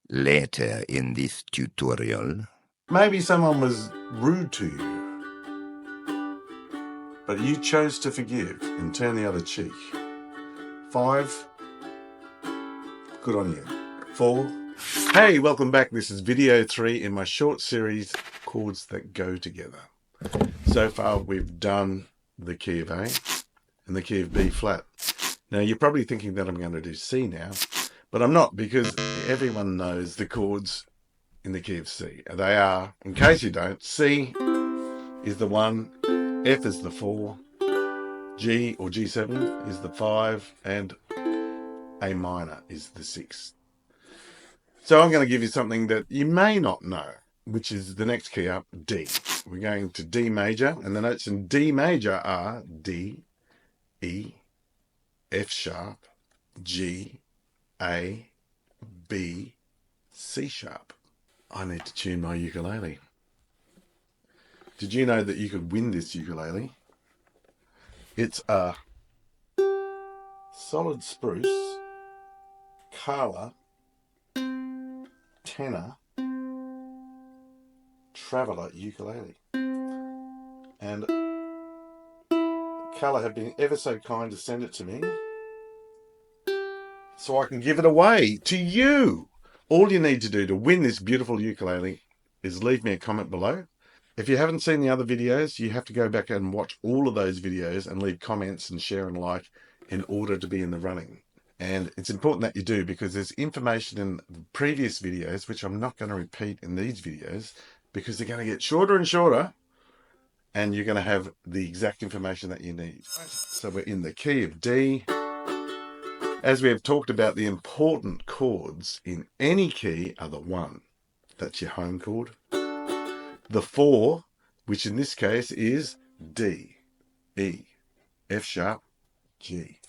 Later in this tutorial, maybe someone was rude to you, but you chose to forgive and turn the other cheek. 5, good on you. 4, hey, welcome back. This is video 3 in my short series, Chords That Go Together. So far, we've done the key of A and the key of B flat. Now, you're probably thinking that I'm going to do C now, but I'm not, because everyone knows the chords in the key of C. They are, in case you don't, C is the 1, F is the 4, G or G7 is the 5, and A minor is the 6. So I'm going to give you something that you may not know, which is the next key up, D. We're going to D major, and the notes in D major are D, E, F sharp, G, A, B, C sharp. I need to tune my ukulele. Did you know that you could win this ukulele? It's a solid spruce, Kala, Tenor, Traveller ukulele. And Kala have been ever so kind to send it to me so I can give it away to you. All you need to do to win this beautiful ukulele is leave me a comment below. If you haven't seen the other videos, you have to go back and watch all of those videos and leave comments and share and like in order to be in the running. And it's important that you do, because there's information in the previous videos which I'm not going to repeat in these videos, because they're going to get shorter and shorter, and you're going to have the exact information that you need. So we're in the key of D. As we have talked about, the important chords in any key are the 1, that's your home chord, the 4, which in this case is D, E, F sharp, G.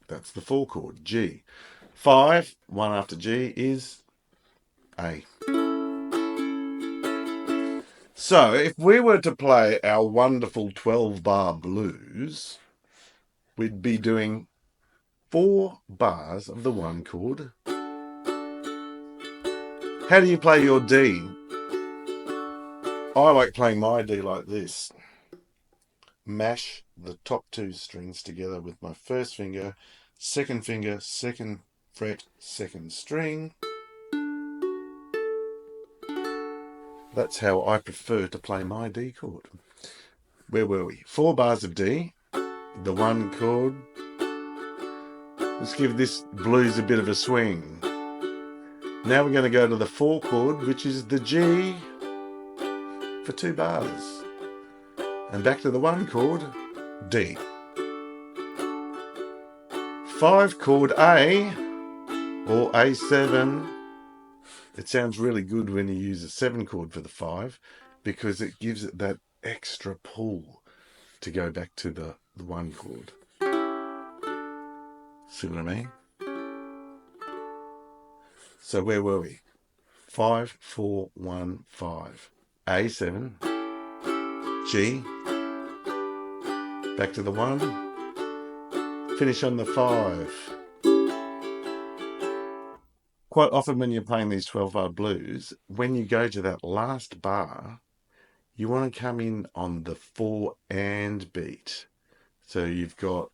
That's the 4 chord, G. 5, 1 after G is A. So if we were to play our wonderful 12-bar blues, we'd be doing 4 bars of the 1 chord. How do you play your D? I like playing my D like this. Mash the top 2 strings together with my first finger, 2nd fret, 2nd string. That's how I prefer to play my D chord. Where were we? 4 bars of D, the 1 chord. Let's give this blues a bit of a swing. Now we're going to go to the 4 chord, which is the G, for 2 bars. And back to the 1 chord, D. 5 chord A, or A7. It sounds really good when you use a 7 chord for the 5, because it gives it that extra pull to go back to the 1 chord. See what I mean? So where were we? 5, 4, 1, 5. A7, G, back to the 1, finish on the 5. Quite often when you're playing these 12-bar blues, when you go to that last bar, you want to come in on the 4 and beat. So you've got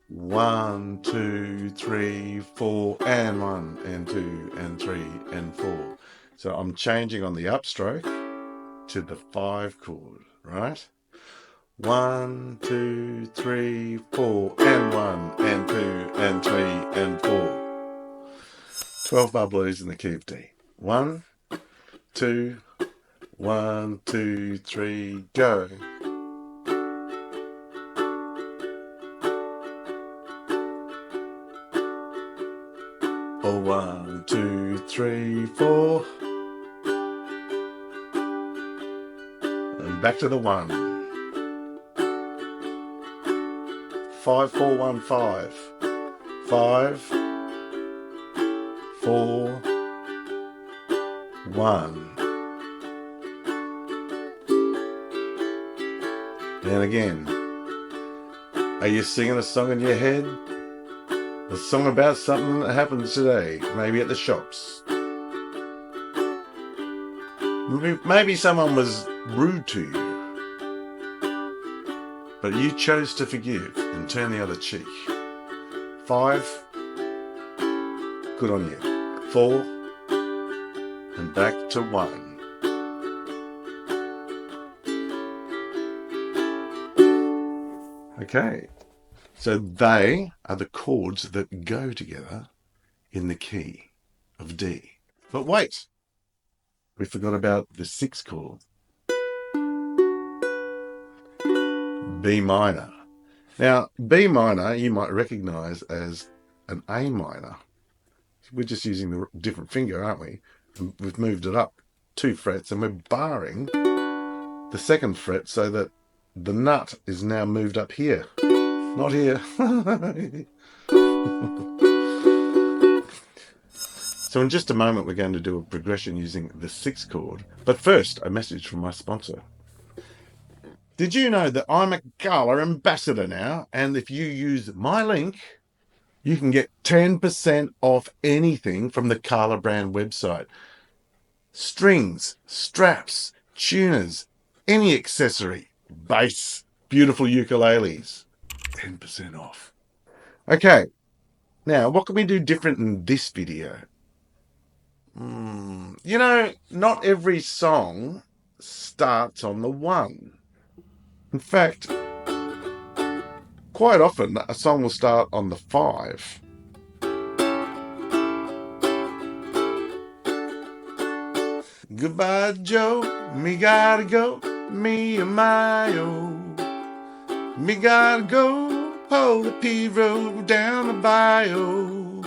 1, 2, 3, 4, and 1, and 2, and 3, and 4. So I'm changing on the upstroke to the 5 chord, right? 1, 2, 3, 4, and 1, and 2, and 3, and 4. 12-bar blues in the key of D. 1, 2, 1, 2, 3, go. Oh, 1, 2, 3, 4. And back to the 1. 5, 4, 1, 5. 5, 4, 1. And again. Are you singing a song in your head? A song about something that happens today, maybe at the shops. Maybe someone was rude to you, but you chose to forgive and turn the other cheek. 5, good on you. 4, and back to 1. Okay, so they are the chords that go together in the key of D. But wait, we forgot about the 6th chord, B minor. Now, B minor you might recognize as an A minor. We're just using the different finger, aren't we? And we've moved it up 2 frets and we're barring the 2nd fret so that the nut is now moved up here, not here. So in just a moment we're going to do a progression using the 6th chord. But first, a message from my sponsor. Did you know that I'm a Kala ambassador now? And if you use my link, you can get 10% off anything from the Kala brand website. Strings, straps, tuners, any accessory, bass, beautiful ukuleles, 10% off. Okay, now what can we do different in this video? You know, not every song starts on the 1. In fact, quite often a song will start on the 5. Goodbye, Joe, me gotta go, me and my me gotta go, pull the P road down the bayou.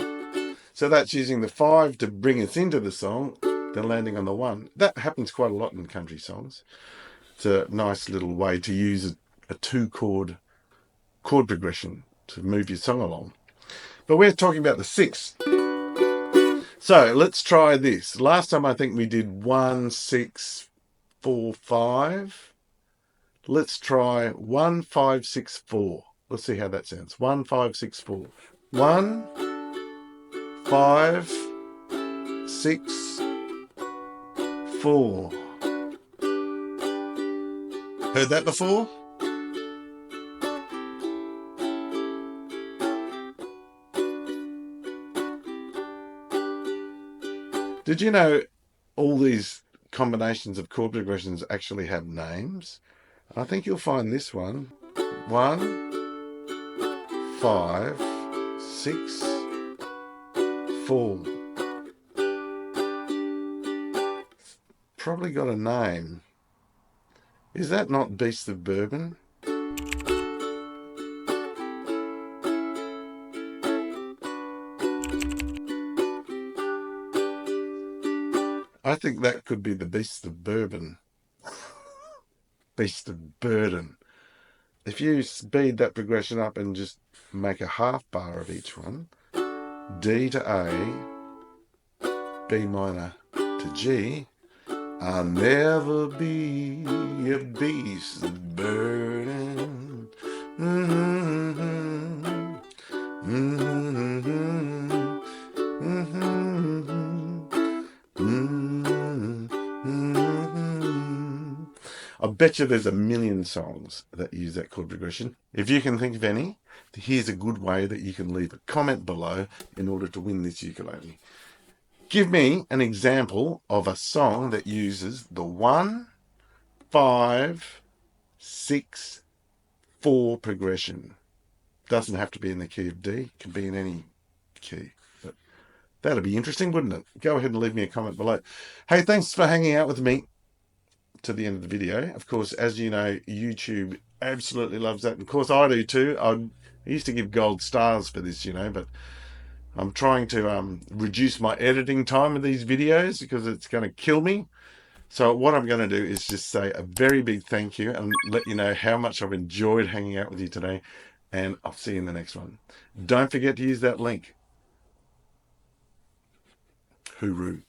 So that's using the 5 to bring us into the song, then landing on the 1. That happens quite a lot in country songs. It's a nice little way to use a 2-chord chord progression to move your song along. But we're talking about the 6th. So let's try this. Last time I think we did 1, 6, 4, 5. Let's try 1, 5, 6, 4. Let's see how that sounds. 1, 5, 6, 4. 1, 5, 6, 4. Heard that before? Did you know all these combinations of chord progressions actually have names? I think you'll find this one. 1, 5, 6, 4. Probably got a name. Is that not Beast of Bourbon? I think that could be the Beast of Bourbon. Beast of Burden. If you speed that progression up and just make a half bar of each one, D to A, B minor to G, I'll never be a beast of burden. I bet you there's a million songs that use that chord progression. If you can think of any, here's a good way that you can leave a comment below in order to win this ukulele. Give me an example of a song that uses the 1, 5, 6, 4 progression. Doesn't have to be in the key of D, it can be in any key. But that'd be interesting, wouldn't it? Go ahead and leave me a comment below. Hey, thanks for hanging out with me to the end of the video. Of course, as you know, YouTube absolutely loves that. And of course, I do too. I used to give gold stars for this, you know, but I'm trying to reduce my editing time of these videos because it's going to kill me. So what I'm going to do is just say a very big thank you and let you know how much I've enjoyed hanging out with you today. And I'll see you in the next one. Don't forget to use that link. Hooroo.